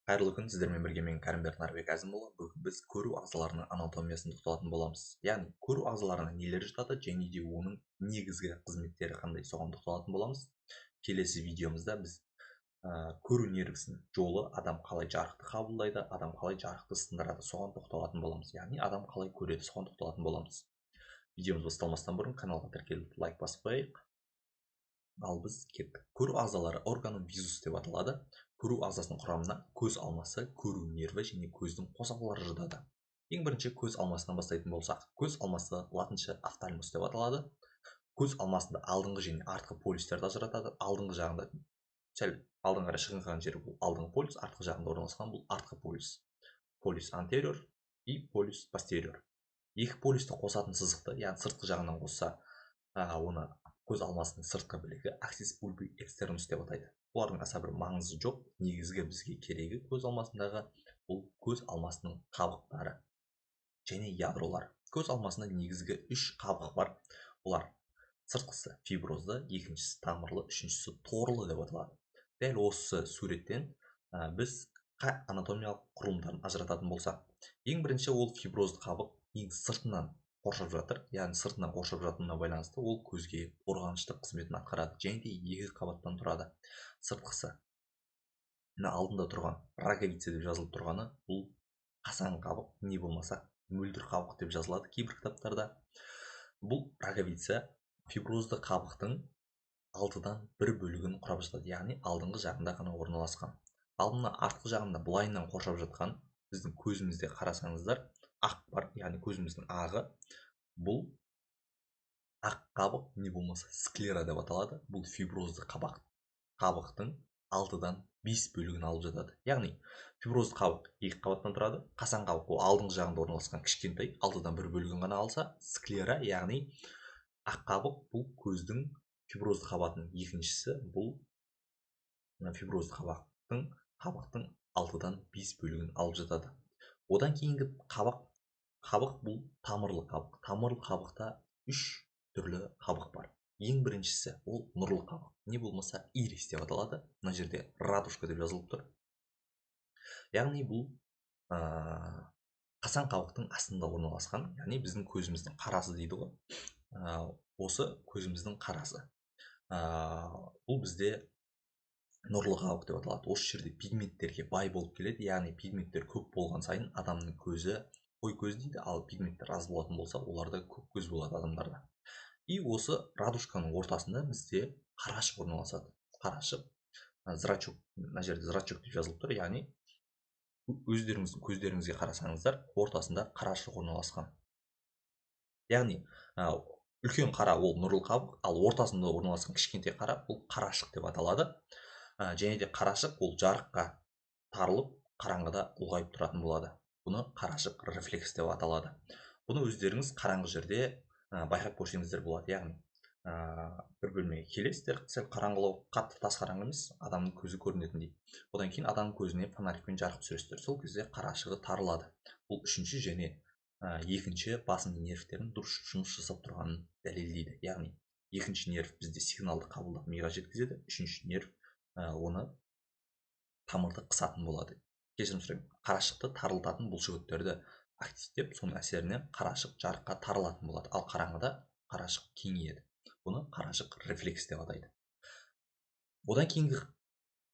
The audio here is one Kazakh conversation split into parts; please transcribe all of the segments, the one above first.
Қайырлы күн, сіздермен бірге мен Кәрімбек Нарбек Әзімұлы. Бүгін біз көру ағзаларының анатомиясын тоқталатын боламыз. Яғни көру ағзаларына нелер жатады және де оның негізгі қызметтері қандай, соған тоқталатын боламыз. Келесі видеомызда біз көру нервісінің жолы, адам қалай жарықты қабылдайды, адам қалай жарықты сындырады, соған тоқталатын боламыз. Яғни адам қалай көреді, соған тоқталатын боламыз. Видеомыз басталмастан бұрын каналға тіркеліп лайк басып қояйық. Ал біз кеттік. Көру ағзалары органы визус деп аталады. Көру ағзасының құрамына көз алмасы, көру нерві және көздің қосалқылары жатады. Ең бірінші көз алмасынан бастайтын болсақ, көз алмасы латынша офтальмус деп аталады. Көз алмасында алдыңғы және артқы полюстерді ажыратады. Алдыңғы жағында сәл алдыңға қарай шығыңқыған жері бұл алдыңғы полюс, артқы жағында орналасқан бұл артқы полюс. Полюс антериор и полюс постериор. Екі полюсті қосатын сызықты, яғни сыртқы жағынан қосса, оны көз алмасының сыртқы бөлігі аксис пульпи экстернус деп атайды. Олардың аса бір маңызы жоқ. Негізгі бізге керегі көз алмасындағы бұл көз алмасының қабықтары және ядролар. Көз алмасында негізгі 3 қабық бар. Олар сыртқысы фиброзды, екіншісі тамырлы, үшіншісі торлы деп аталады. Дәл осы суреттен біз анатомиялық құрылымдарын ажырататын болсақ, ең бірінші ол фиброзды қабық ең сыртынан қоршап жатыр, яғни сыртынан қоршап жатуына байланысты ол көзге қорғаныштық қызметін атқарады және де екі қабаттан тұрады. Сыртқысы мына алдында тұрған роговица деп жазылып тұрғаны бұл қасаң қабық, не болмаса мөлдір қабық деп жазылады кейбір кітаптарда. Бұл роговица фиброзды қабықтың алтыдан бір бөлігін құрап жатады, яғни алдыңғы жағында ғана орналасқан. Ал мына артқы жағында былайынан қоршап жатқан біздің көзімізде қарасаңыздар ақ бар, яғни көзіміздің ағы. Бұл ақ қабық не болмаса склера деп аталады. Бұл фиброзды қабықтың 6-дан 5 бөлігін алып жатады. Яғни фиброзды қабық 2 қабаттан тұрады. Қасаң қабық ол алдыңғы жағында орналасқан кішкентай 6-дан 1 бөлігін ғана алса, склера яғни ақ қабық бұл көздің фиброзды қабатының екіншісі, бұл фиброзды қабықтың 6-дан 5 бөлігін алып жатады. Одан кейінгі қабық бұл тамырлы қабық. Тамырлы қабықта 3 түрлі қабық бар. Ең біріншісі ол нұрлы қабық, не болмаса ирис деп аталады. Мына жерде радужка деп жазылып тұр. Яғни бұл қасаң қабықтың астында орналасқан, яғни біздің көзіміздің қарасы дейді ғой. Осы көзіміздің қарасы. Бұл бізде нұрлы қабық деп аталады. Осы жерде пигменттерге бай болып келеді, яғни пигменттер көп болған сайын адамның көзі қой көз дейді, ал пигменттер аз болатын болса, оларда көк көз болады адамдарда. И осы радужканың ортасында бізде қарашық орналасады. Қарашық, зрачок, мына жерде зрачок деп жазылып тұр, яғни өздеріңіздің көздеріңізге қарасаңыздар, ортасында қарашық орналасқан. Яғни үлкен қара ол нұрлы қабық, ал ортасында орналасқан кішкентай қара ол қарашық деп аталады. Және де қарашық ол жарыққа тарылып, қараңғыда ұлғайып тұратын болады. Бұны қарашық рефлекс деп аталады. Бұны өздеріңіз қараңғы жерде байқап көрсеңіздер болады. Яғни бір бөлмеге келесіздер, сәл қараңғылау, қатты тас қараңғы емес, адамның көзі көрінетіндей. Одан кейін адамның көзіне фонарикпен жарық түсіресіздер. Сол кезде қарашығы тарылады. Бұл үшінші және екінші басының нервтерінің дұрыс жұмыс жасап тұрғанын дәлелдейді. Яғни екінші нерв бізде сигналды қабылдап миға жеткізеді, үшінші нерв оны тамырды қысатын болады. Кешірім сұраймын, қарашықты тарылтатын бұлшықеттерді активтеп, соның әсерінен қарашық жарыққа тарылатын болады. Ал қараңғыда қарашық кеңейеді. Бұны қарашық рефлекс деп атайды. Одан кейінгі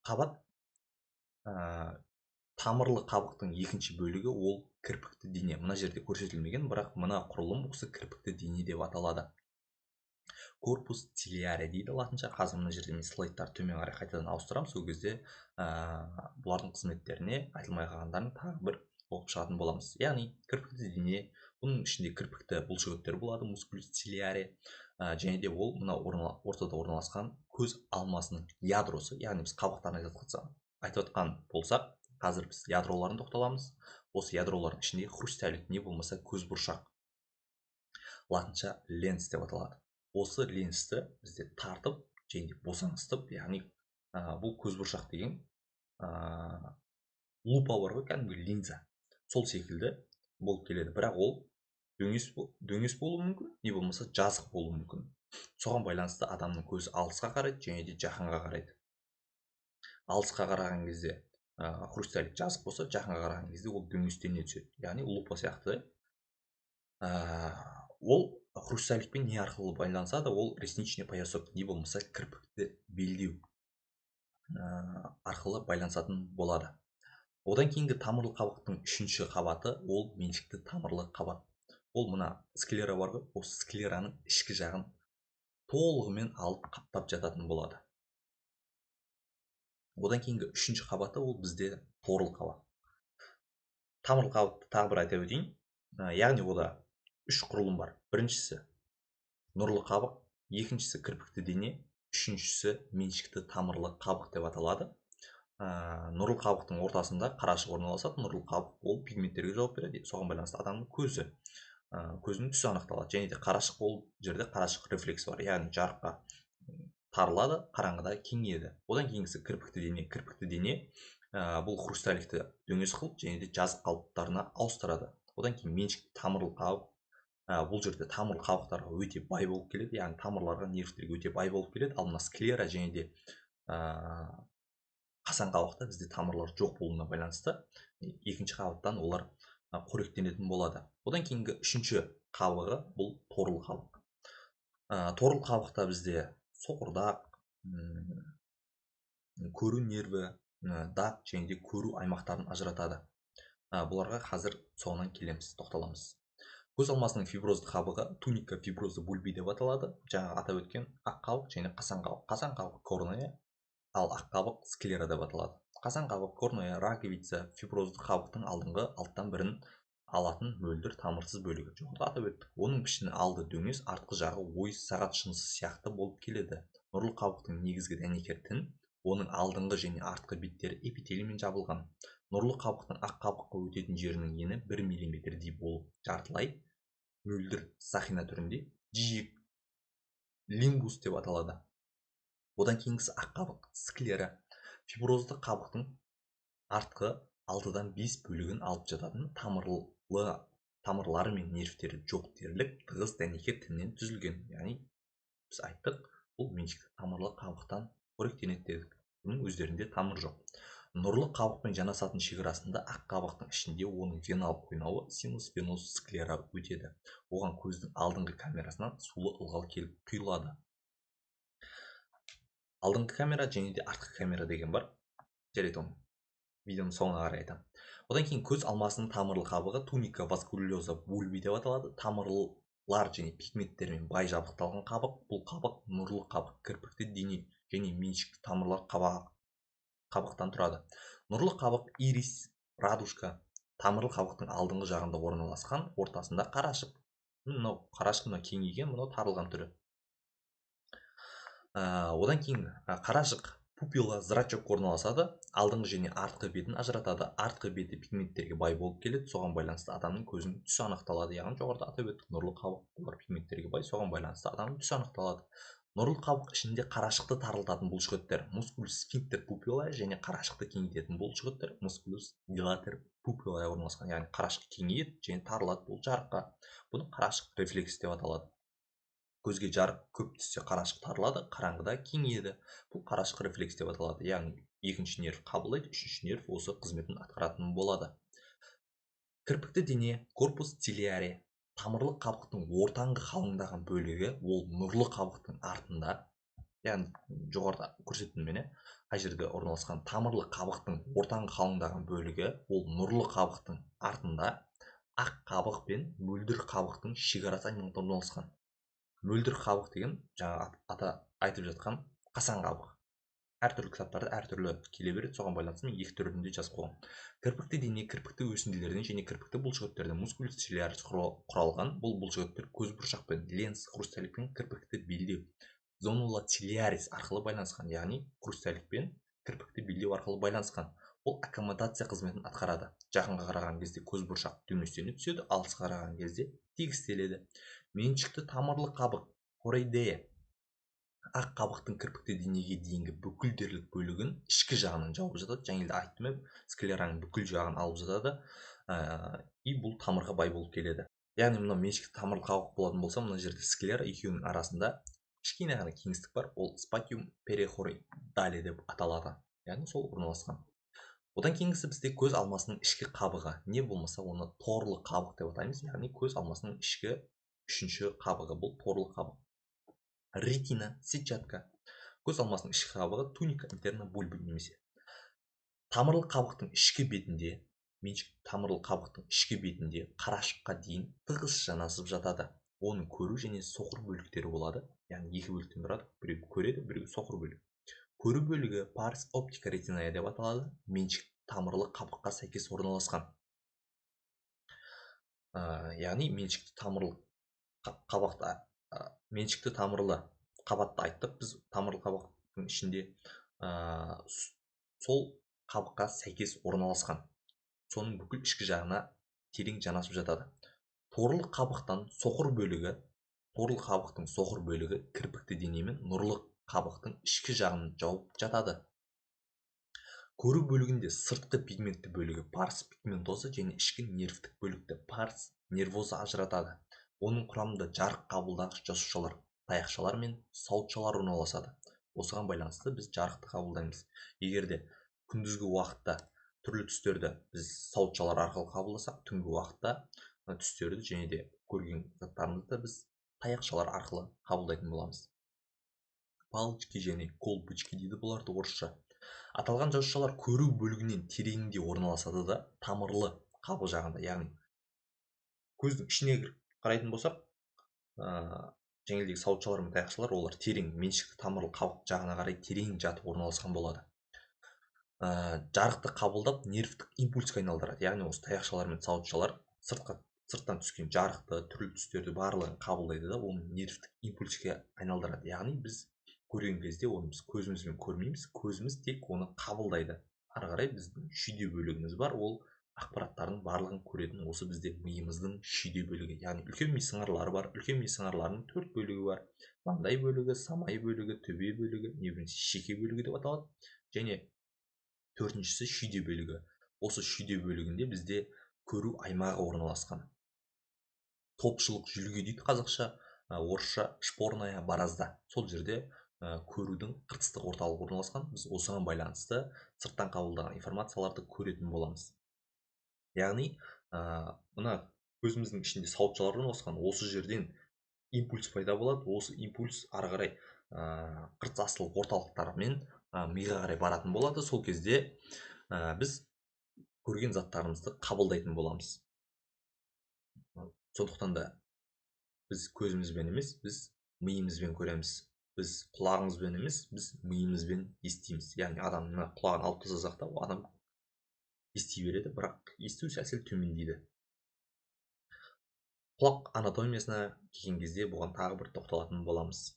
қабат тамырлы қабықтың екінші бөлігі ол кірпікті дене. Мына жерде көрсетілмеген, бірақ мына құрылым осы кірпікті дене деп аталады. Корпус цилиаре дейді латынша. Қазір мына жерде мен слайдтарды төмен қарай қайтадан ауыстырамын. Сол кезде бұлардың қызметтеріне айтылмай қалғандарын тағы бір оқып шығатын боламыз. Яғни кірпікті дене, бұның ішінде кірпікті бұлшықеттер болады, мускулус цилиаре, және де ол мына ортада орналасқан көз алмасының ядросы. Яғни біз қабықтарын айтып отқан болсақ, қазір біз ядроларын тоқталамыз. Осы ядролардың ішінде хрусталик, не болмаса көзбұршақ, латынша ленс деп аталады. Осы ленсті бізде тартып және де босаңсытып, яғни бұл көзбұршақ деген лупа бар ғой, кәдімгі линза. Сол секілді болып келеді, бірақ ол дөңес болуы мүмкін, не болмаса жазық болуы мүмкін. Соған байланысты адамның көзі алысқа қарайды және де жақынға қарайды. Алысқа қараған кезде хрусталик жазық болса, жақынға қараған кезде ол дөңестене түседі, яғни лупа сияқты. Ол хрусталикпен не арқылы байланысады? Ол ресничный поясок, не болмаса кірпікті белдеу арқылы байланысатын болады. Одан кейінгі тамырлы қабықтың үшінші қабаты ол меншікті тамырлы қабат. Ол мына склера бар ғой, осы склераның ішкі жағын толығымен алып қаптап жататын болады. Одан кейінгі үшінші қабаты ол бізде торлы қабат. Тамырлы қабатты тағы бір айта өтейін. Яғни ода үш құрылым бар. Біріншісі нұрлы қабық, екіншісі кірпікті дене, үшіншісі меншікті тамырлы қабық деп аталады. Нұрлы қабықтың ортасында қарашық орналасады. Нұрлы қабық ол пигменттерге жауап береді. Соған байланысты адамның көзінің түсі анықталады. Және де қарашық, ол жерде қарашық рефлекс бар, яғни жарыққа тарылады, қараңғыда кеңейеді. Одан кейінгісі кірпікті дене. Кірпікті дене бұл хрусталикті дөңес қылып және де жазық қалыптарына ауыстырады. Одан кейін меншікті тамырлы қабық. Бұл жерде тамырлы қабықтарға өте бай болып келеді, яғни тамырларға, нервтерге өте бай болып келеді. Ал мына склера және де қасан қабықта бізде тамырлар жоқ болуына байланысты екінші қабаттан олар қоректенетін болады. Одан кейінгі үшінші қабығы бұл торлы қабық. Торлы қабықта бізде соқырдақ, көру нерві, дақ және де көру аймақтарын ажыратады. Бұларға қазір соңынан келеміз, тоқталамыз. Көз алмасының фиброзды қабығы туника фиброзды бульби деп аталады. Жаңа атап өткен ақ қабық және қасан қабық. Қасан қабық корнея, ал ақ қабық склера деп аталады. Қасан қабық, корнея, раковица фиброзды қабықтың алдыңғы алттан бірін алатын мөлдір тамырсыз бөлігі. Жоғарыда атап өттік. Оның пішіні алды дөңес, артқы жағы ойыс сағат шынысы сияқты болып келеді. Нұрлы қабықтың негізгі дәнекер тін, оның алдыңғы және артқы беттері эпителиймен жабылған. Нұрлы қабықтың ақ қабыққа өтетін жерінің ені 1 мм-дей болып жартылай мөлдір сақина түрінде жиек лингус деп аталады. Одан кейінгісі ақ қабық склера. Фиброзды қабықтың артқы алдыдан 5 бөлігін алып жататын тамырлары мен нервтері жоқ дерлік тығыз дәнекер тіннен түзілген. Яғни біз айттық, бұл меншікті тамырлы қабықтан қоректенеді дедік. Бұның өздерінде тамыр жоқ. Нұрлы қабықпен жанасатын шекарасында ақ қабықтың ішінде оның веналық қойнауы синус венозус склера өтеді. Оған көздің алдыңғы камерасынан сулы ылғал келіп құйылады. Алдыңғы камера және де артқы камера деген бар. Жарайды, оны видеоның соңына қарай айтамын. Одан кейін көз алмасының тамырлы қабығы туника васкулеза бульби деп аталады. Тамырлар және пигменттермен бай жабдықталған қабық. Бұл қабық нұрлы қабық, кірпікті дене және меншікті тамырлар қабықтан тұрады. Нұрлы қабық ирис, радужка, тамырлы қабықтың алдыңғы жағында орналасқан, ортасында қарашық. Мынау қарашық кеңейген, мынау тарылған түрі. Одан кейін қарашық пупила, зрачок орналасады, алдыңғы және артқы бетін ажыратады. Артқы беті пигменттерге бай болып келеді, соған байланысты адамның көзінің түсі анықталады. Яғни жоғарыда атап өттік, нұрлы қабық олар пигменттерге бай, соған байланысты адамның түсі анықталады. Нұрлы қабық ішінде қарашықты тарылтатын бұлшықеттер мускулус сфинктер пупила және қарашықты кеңейтетін бұлшықеттер мускулус дилатер пупила орналасқан. Яғни қарашық кеңейеді және тарылады бұл жарыққа. Бұны қарашық рефлекс деп аталады. Көзге жарық көп түссе қарашық тарылады, қараңғыда кеңейеді. Бұл қарашық рефлекс деп аталады. Яғни екінші нерв қабылдайды, үшінші нерв осы қызметін атқаратын болады. Кірпікті дене корпус цилиари. Тамырлы қабықтың ортаңғы қалыңдаған бөлігі ол нұрлы қабықтың артында, яғни жоғарыда көрсеттім мен, қай жерде орналасқан тамырлы қабықтың ортаңғы қалыңдаған бөлігі ол нұрлы қабықтың артында ақ қабық пен мөлдір қабықтың шекарасы айналымда орналасқан. Мөлдір қабық деген жаңа ата айтып жатқан қасан қабық. Әртүрлі кітаптарда әртүрлі келе береді, соған байланысты мен екі түрінде жазып қойғам. Кірпікті дене кірпікті өсінділерден және кірпікті бұлшықеттерден мускулус цилиарис құралған. Бұл бұлшықеттер көзбұршақпен ленс хрусталикпен кірпікті белдеу зонула цилиарис арқылы байланысқан, яғни хрусталикпен кірпікті белдеу арқылы байланысқан. Ол аккомодация қызметін атқарады. Жақынға қараған кезде көзбұршақ дөңестене түседі, алысқа қараған кезде тегістеледі. Меншікті тамырлы қабық хороидея. Ақ қабықтың кірпікті денеге дейінгі бүкіл дерлік бөлігін ішкі жағынан жауып жатады. Жаңа да айттым, склераның бүкіл жағын алып жатады. И бұл тамырға бай болып келеді. Яғни мына меншікті тамырлы қабық болатын болса, мына жерде склера екеуінің арасында кішкене ғана кеңістік бар. Ол спатиум перехороидале деп аталады. Яғни сол орналасқан. Одан кейінгісі бізде көз алмасының ішкі қабығы, не болмаса оны торлы қабық деп атаймыз. Яғни көз алмасының ішкі үшінші қабығы, бұл торлы қабық. Ретина, сетчатка. Көз алмасының ішкі қабығы туника интерна бульбы немесе тамырлы қабықтың ішкі бетінде, тамырлы қабықтың ішкі бетінде қарашыққа дейін тығыз жанасып жатады. Оның көру және соқыр бөліктері болады. Яғни екі бөліктен тұрады. Біреу көреді, біреу соқыр бөлігі. Көру бөлігі парс оптика ретиная деп аталады. Меншік тамырлы қабыққа сәйкес орналасқан. Яғни меншікті тамырлы қабақта, меншікті тамырлы қабатты айттық. Біз тамырлы қабақтың ішінде сол қабыққа сәйкес орналасқан. Соның бүкіл ішкі жағына терең жанасып жатады. Торлы қабықтың соқыр бөлігі кірпікті денемен нұрлы қабықтың ішкі жағын жауып жатады. Көру бөлігінде сыртқы пигментті бөлігі парс пигментоза және ішкі нервтік бөлікті парс нервоза ажыратады. Оның құрамында жарық қабылдағыш жасушалар, таяқшалар мен сауытшалар орналасады. Осыған байланысты біз жарықты қабылдаймыз. Егерде күндізгі уақытта түрлі түстерді біз сауытшалар арқылы қабылдасақ, түнгі уақытта түстерді және де көрген заттарымызды біз таяқшалар арқылы қабылдайтын боламыз. Палочки және колбочки дейді бұларды орысша. Аталған жасушалар көру бөлігінен тереңінде орналасады да тамырлы қабық жағында, яғни көздің ішіне қарайтын болсақ, жеңілдегі сауытшалар мен таяқшалар олар терең меншікті тамырлы қабық жағына қарай терең жатып орналасқан болады. Жарықты қабылдап нервтік импульсқа айналдырады. Яғни осы таяқшалар мен сауытшалар сырттан түскен жарықты, түрлі түстерді барлығын қабылдайды да оны нервтік импульске айналдырады. Яғни біз көрген кезде оны біз көзімізбен көрмейміз, көзіміз тек оны қабылдайды. Ары қарай біздің шүйде бөлігіміз бар, ол ақпараттардың барлығын көретін осы бізде миымыздың шүйде бөлігі. Яғни үлкен ми сыңарлары бар, үлкен ми сыңарларының 4 бөлігі бар. Маңдай бөлігі, самай бөлігі, төбе бөлігі, шеке бөлігі деп аталады. Және төртіншісі шүйде бөлігі. Осы шүйде бөлігінде бізде көру аймағы орналасқан. Топшылық жүлге дейді қазақша, орысша шпорная баразда. Сол жерде көрудің қыртыстық орталығы орналасқан. Біз осыған байланысты сырттан қабылдаған информацияларды көретін боламыз. Яғни, мына көзіміздің ішінде сауытшалар орналасқан. Осы жерден импульс пайда болады. Осы импульс ары қарай қыртыстық орталықтармен миға қарай баратын болады. Сол кезде біз көрген заттарымызды қабылдайтын боламыз. Сондықтан да біз көзімізбен емес, біз миымызбен көреміз. Біз құлағымызбен емес, біз миымызбен естиміз. Яғни адамның құлағын алып тастасақ та, адам ести береді, бірақ есту сәл төмендейді. Құлақ анатомиясына келген кезде бұған тағы бір тоқталатын боламыз.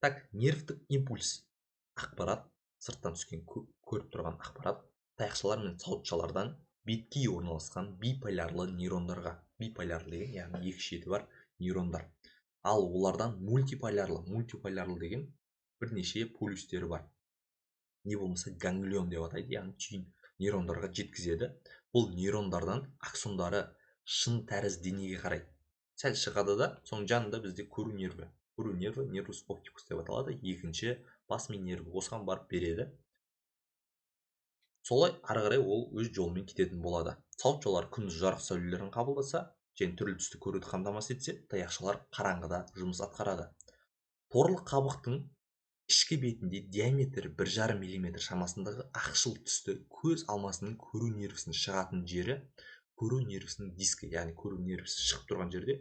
Так, нервтік импульс ақпарат, сырттан түскен көріп тұрған ақпарат таяқшалар мен сауытшалардан бетке орналасқан биполярлы нейрондарға, биполярлы деген, яғни екі шеті бар нейрондар. Ал олардан мультиполярлы деген бірнеше полюстері бар. Не болмаса ганглион деп атайды, яғни түйін нейрондарға жеткізеді. Бұл нейрондардан аксондары шын тәріз денеге қарай сәл шығады да, соның жанында бізде көру нерві, нервус оптикус деп аталады. Екінші бас ми нерві осыған барып береді. Солай ары қарай ол өз жолымен кететін болады. Сауытшалар күндіз жарық сәулелерін қабылдаса, және түрлі түсті көруді қамтамасыз етсе, таяқшалар қараңғыда жұмыс атқарады. Торлы қабықтың ішкі бетінде диаметрі 1,5 мм шамасындағы ақшыл түсті көз алмасының көру нервісінің шығатын жері көру нервісінің дискі, яғни көру нервісі шығып тұрған жерде,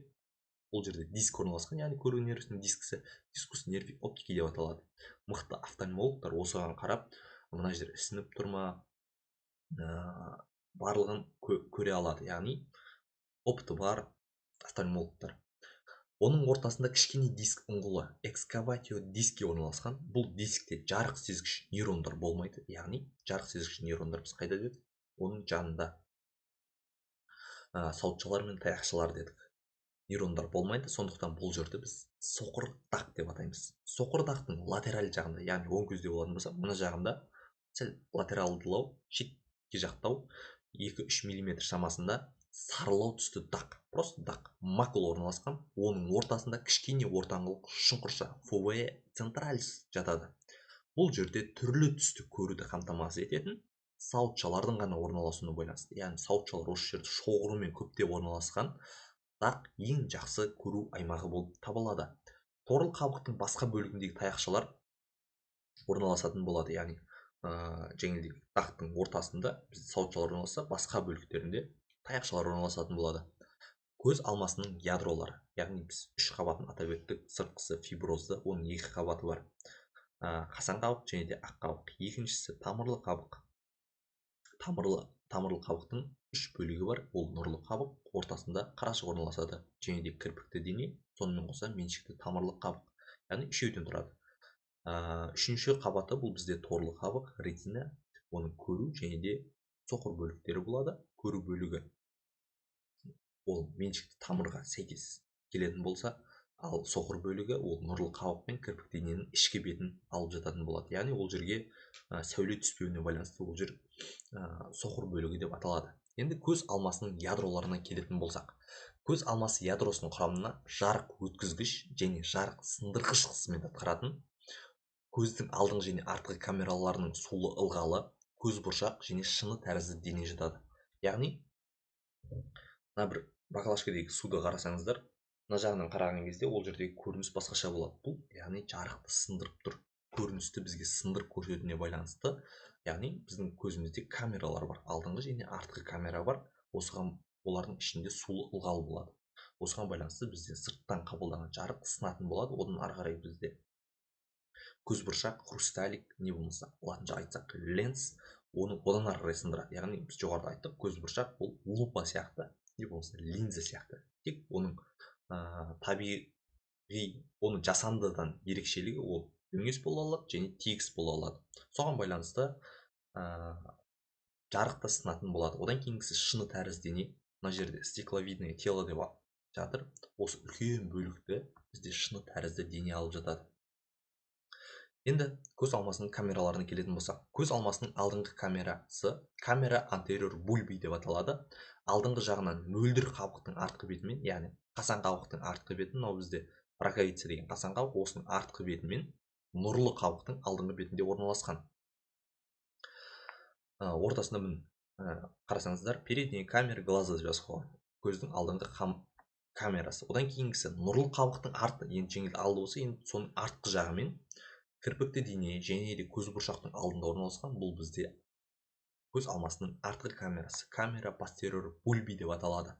ол жерде диск орналасқан, яғни көру нервісінің дискісі дискус нерви оптики деп аталады. Мықты офтальмологтар осыған қарап, мына жер ісініп тұр ма, барлығын көре алады. Яғни опыты бар офтальмологтар. Оның ортасында кішкене диск ұңғылы, экскаватио диски орналасқан. Бұл дискте жарық сезгіш нейрондар болмайды. Яғни жарық сезгіш нейрондар біз қайда дедік? Оның жанында сауытшалар мен таяқшалар дедік. Нейрондар болмайды, сондықтан бұл жерді біз соқыр дақ деп атаймыз. Соқыр дақтың латераль жағында, яғни оң көзде болатын болса, мына жағында сәл латералдылау, шетке жақтау 2-3 мм шамасында сарылау түсті дақ, просто дақ, макул орналасқан. Оның ортасында кішкене ортаңғылық шұңқырша, фовея централис жатады. Бұл жерде түрлі түсті көруді қамтамасыз ететін сауытшалардың ғана орналасуына байланысты. Яғни сауытшалар осы жерде шоғырымен көптеп орналасқан дақ ең жақсы көру аймағы болып табылады. Торлы қабықтың басқа бөлігіндегі таяқшалар орналасатын болады. Яғни жеңілдегі дақтың ортасында бізде сауытшалар орналасса, басқа бөліктерінде таяқшалар орналасатын болады. Көз алмасының ядролары, яғни біз үш қабатын атап өттік. Сыртқысы фиброзды, оның екі қабаты бар. Қасан қабық және де ақ қабық. Екіншісі тамырлы қабық. Тамырлы қабықтың үш бөлігі бар. Ол нұрлы қабық, ортасында қарашық орналасады. Және де кірпікті дене, сонымен қоса меншікті тамырлы қабық. Яғни үшеуден тұрады. Үшінші қабаты бұл бізде торлы қабық, ретина. Оның көру және де соқыр бөліктері болады. Көру бөлігі ол меншікті тамырға сәйкес келетін болса, ал соқыр бөлігі ол нұрлы қабық пен кірпік дененің ішкі бетін алып жататын болады. Яғни ол жерге сәуле түспеуіне байланысты ол жер соқыр бөлігі деп аталады. Енді көз алмасының ядроларына келетін болсақ, көз алмасы ядросының құрамына жарық өткізгіш және жарық сындырғыш қызмет атқаратын көздің алдыңғы және артқы камераларының сулы ылғалы, көз бұршақ және шыны тәрізді дене жатады. Яғни мына бір баклажкадегі суды қарасаңыздар, мына жағынан қараған кезде ол жердегі көрініс басқаша болады. Бұл яғни жарықты сындырып тұр. Көріністі бізге сындырып көрсетуіне байланысты. Яғни біздің көзімізде камералар бар. Алдыңғы және артқы камера бар. Осыған олардың ішінде сулы ылғал болады. Осыған байланысты бізде сырттан қабылданған жарық сынатын болады. Одан ары қарай бізде көзбұршақ, хрусталик, не болмаса латынша айтсақ ленс, оны одан ары қарай сындырады. Яғни біз жоғарыда айттық, көзбұршақ бұл лупа сияқты, не болмаса линза сияқты. Тек оның табиғи, оның жасандыдан ерекшелігі ол дөңес бола алады және тегіс бола алады. Соған байланысты жарықты сынатын болады. Одан кейінгісі шыны тәрізді дене. Мына жерде стекловидное тело деп жатыр. Осы үлкен бөлікті бізде шыны тәрізді дене алып жатады. Енді көз алмасының камераларына келетін болсақ, көз алмасының алдыңғы камерасы камера антериор бульби деп аталады. Алдыңғы жағынан мөлдір қабықтың артқы бетімен, яғни қасан қабықтың артқы бетін, мынау бізде роговица деген қасан қабық, осының артқы бетімен нұрлы қабықтың алдыңғы бетінде орналасқан. Ортасында міне қарасаңыздар, передний камера глаза деп жазып қойған. Көздің алдыңғы камерасы. Одан кейінгісі нұрлы қабықтың арты, енді жеңіл алды болса, енді соның артқы жағымен кірпікті дене және де көз бұршақтың алдында орналасқан. Бұл бізде көз алмасының артқы камерасы, камера постериор бульби деп аталады.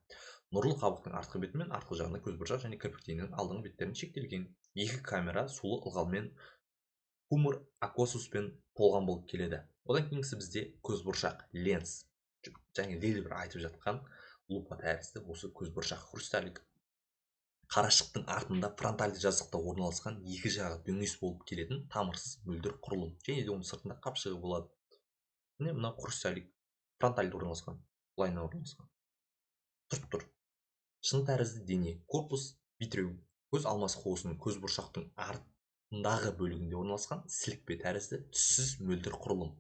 Нұрлы қабықтың артқы беті мен артқы жағында көз бұршақ және кірпік дененің алдыңғы беттерін шектелген. Екі камера сулы ылғалмен хумор акосуспен толған болып келеді. Одан кейінгісі бізде көз бұршақ, ленс, және лелбір айтып жатқан лупа тәрізді осы көз бұршақ, хрусталик. Қарашықтың артында фронтальды жазықта орналасқан екі жағы дөңес болып келетін тамырсыз мөлдір құрылым. Және де оның сыртында қапшығы болады. Міне мына хрусталик фронтальды орналасқан, лайна орналасқан. Тұр. Шыны тәрізді дене, корпус витреум. Көз алмасы қуысының көз бұршақтың артындағы бөлігінде орналасқан сілікпе тәрізді түссіз мөлдір құрылым.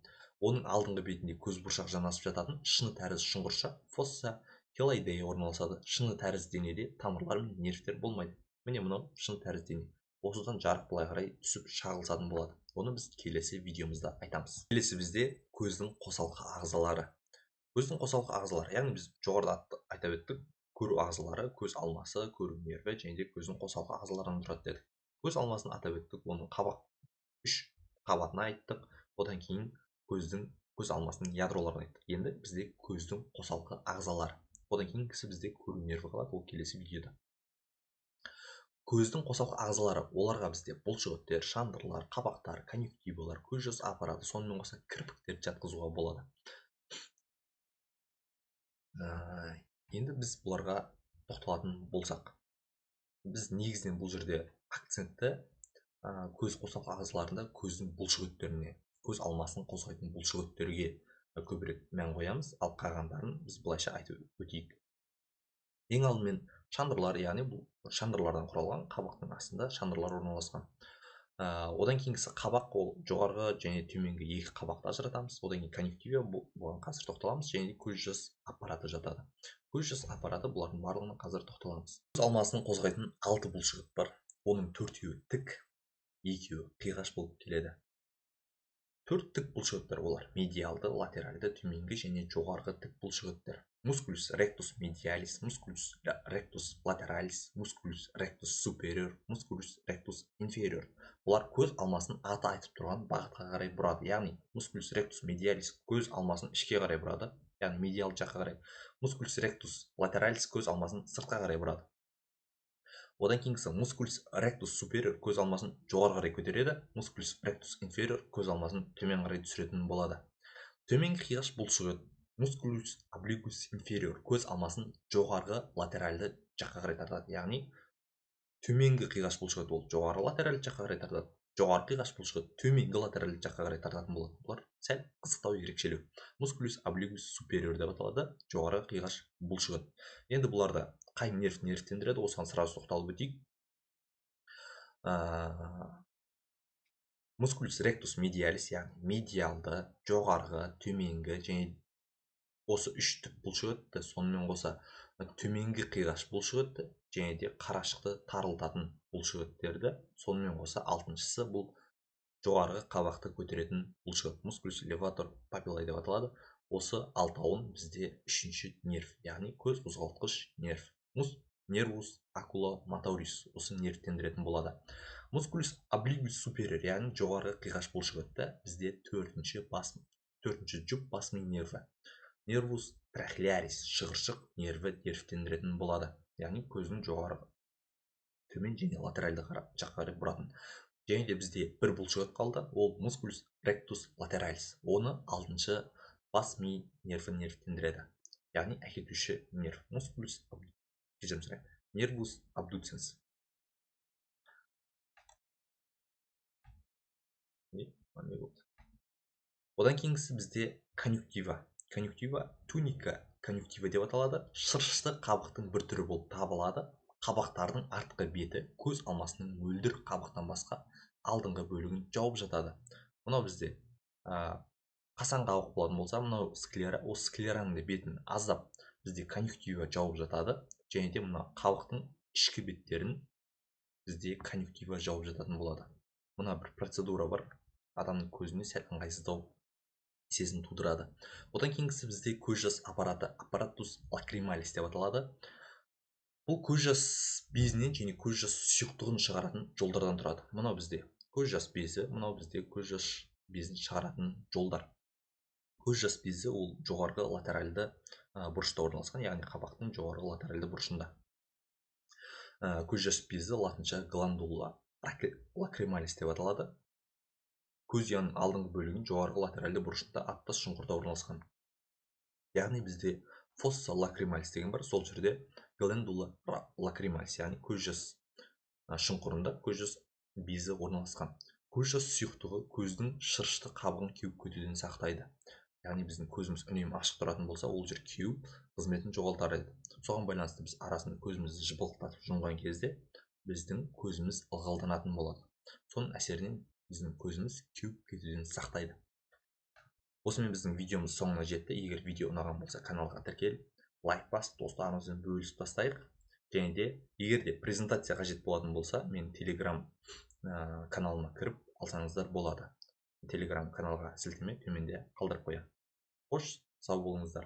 Оның алдыңғы бетінде көз бұршақ жанасып жататын шыны тәрізді шұңғырша фосса келоидея орналасады. Шыны тәрізді денеде тамырлар мен нервтер болмайды. Міне мынау шыны тәрізді дене. Осыдан жарық былай қарай түсіп шағылысатын болады. Оны біз келесі видеомызда айтамыз. Келесі бізде көздің қосалқы ағзалары. Көздің қосалқы ағзалары, яғни біз жоғарыда айтып өттік, көру ағзалары, көз алмасы, көру нерві және де көздің қосалқы ағзаларынан тұрады дедік. Көз алмасын атап өттік, оның үш қабатын айттық. Одан кейін көз алмасының ядроларын айттық. Енді бізде көздің қосалқы ағзалары. Одан кейінгісі бізде көру нерві қалады, ол келесі видеода. Көздің қосалқы ағзалары, оларға бізде бұлшықеттер, шандырлар, қабақтар, конъюнктивалар, көз жас аппараты, сонымен қоса кірпіктерді жатқызуға болады. Енді біз бұларға тоқталатын болсақ, біз негізінен бұл жерде акцентті көз қосалқы ағзаларында көздің бұлшықеттеріне, көз алмасын қозғайтын бұлшықеттерге көбірек мән қоямыз, ал қалғандарын біз былайша айтып өтейік. Ең алдымен шандырлар, яғни бұл шандырлардан құралған, қабақтың астында шандырлар орналасқан. Одан кейінгісі қабақ, ол жоғарғы және төменгі екі қабақты ажыратамыз. Одан кейін конъюнктива, бұған қазір тоқталамыз, және де көз жас аппараты жатады. Көз жас аппараты, бұлардың барлығына қазір тоқталамыз. Көз алмасын қозғайтын 6 бұлшықет бар. Оның 4-еуі тік, 2-еуі қиғаш болып келеді. Төрт тік бұлшықеттер олар: медиалды, латеральды, төменгі және жоғарғы тік бұлшықеттер. Мускулус ректус медиалис, мускулус ректус латералис, мускулус ректус супериор, мускулус ректус инфериор. Олар көз алмасын аты айтып тұрған бағытқа қарай бұрады. Яғни мускулус ректус медиалис көз алмасын ішке қарай бұрады, яғни медиалды жаққа қарай. Мускулус ректус латералис көз алмасын сыртқа қарай бұрады. Одан кейінгісі мускулус ректус супериор көз алмасын жоғары қарай көтереді, мускулус ректус инфериор көз алмасын төмен қарай түсіретін болады. Төменгі қиғаш бұлшықет мускулус облигус инфериор көз алмасын жоғарғы латеральды жаққа қарай тартады. Яғни төменгі қиғаш бұлшықет ол жоғары латеральды жаққа қарай тартады, жоғары қиғаш бұлшықет төменгі латеральды жаққа қарай тартатын болады. Бұлар сәл қызықтау ерекшелеу. Мускулус облигус супериор деп аталады, жоғары қиғаш бұлшықет. Енді бұларды қай нерв нервтендіреді, осыған сразу тоқталып өтейік. Мускулус ректус медиалис, яғни медиалды, жоғарғы, төменгі және осы үш тік бұлшықетті, сонымен қоса төменгі қиғаш бұлшықетті және де қарашықты тарылтатын бұлшықеттерді, сонымен қоса алтыншысы бұл жоғарғы қабақты көтеретін бұлшықет, мускулус леватор папиллаe деп аталады. Осы алтауын бізде үшінші нерв, яғни көз қозғалтқыш нерв, нервус окуломоторис осы нервтендіретін болады. Мускулус облигус супериор, яғни жоғарғы қиғаш бұлшықетті бізде төртінші жұп бас ми нерві, нервус трахеарис шығыршық нерві нервтендіретін болады. Яғни көздің жоғарғы, төмен және латеральды жаққа қарай бұратын. Және де бізде бір бұлшықет қалды, ол мускулус ректус латералис. Оны алтыншы бас ми нерві нервтендіреді. Яғни әкетуші нерв, мускулус нервус абдуценс. Одан кейінгісі бізде конъюнктива. Конъюнктива туника конъюнктива деп аталады. Шырышты қабықтың бір түрі болып табылады. Қабақтардың артқы беті көз алмасының мөлдір қабықтан басқа алдыңғы бөлігін жауып жатады. Мынау бізде қасан қабық болатын болса, мынау склера, осы склераның бетін аздап бізде конъюнктива жауып жатады. Және де мына қабықтың ішкі беттерін бізде конъюнктива жауып жататын болады. Мына бір процедура бар, адамның көзіне сәл ыңғайсыздау сезім тудырады. Одан кейінгісі бізде көз жас аппараты, аппаратус лакрималис деп аталады. Бұл көз жас безінен және көз жас сұйықтығын шығаратын жолдардан тұрады. Мынау бізде көз жас безі, мынау бізде көз жас безін шығаратын жолдар. Көз жас безі ол жоғарғы латеральды бұрышта орналасқан, яғни қабақтың жоғарғы латеральды бұрышында. Көз жас безі латынша гландула лакрималис деп аталады. Көз яғының алдыңғы бөлігін жоғарғы латеральды бұрышында аттас шұңқырда орналасқан. Яғни бізде фосса лакрималис деген бар, сол жерде гландула лакрималис, яғни көз жас шұңқырында көз жас безі орналасқан. Көз жас сұйықтығы көздің шырышты қабығын кеуіп кетуден сақтайды. Яғни біздің көзіміз үнемі ашық тұратын болса, ол жер кеуіп қызметін жоғалтар еді. Соған байланысты біз арасында көзімізді жыбылықтатып жұмған кезде біздің көзіміз ылғалданатын болады. Соның әсерінен біздің көзіміз кеуіп кетуден сақтайды. Осымен біздің видеомыз соңына жетті. Егер видео ұнаған болса, каналға тіркел, лайк басып, достарыңызбен бөлісіп тастайық. Және де егер де презентация қажет болатын болса, мен Telegram каналыма кіріп алсаңыздар болады. Telegram каналға сілтеме төменде қалдырып қоямын. Қош, сау болыңыздар.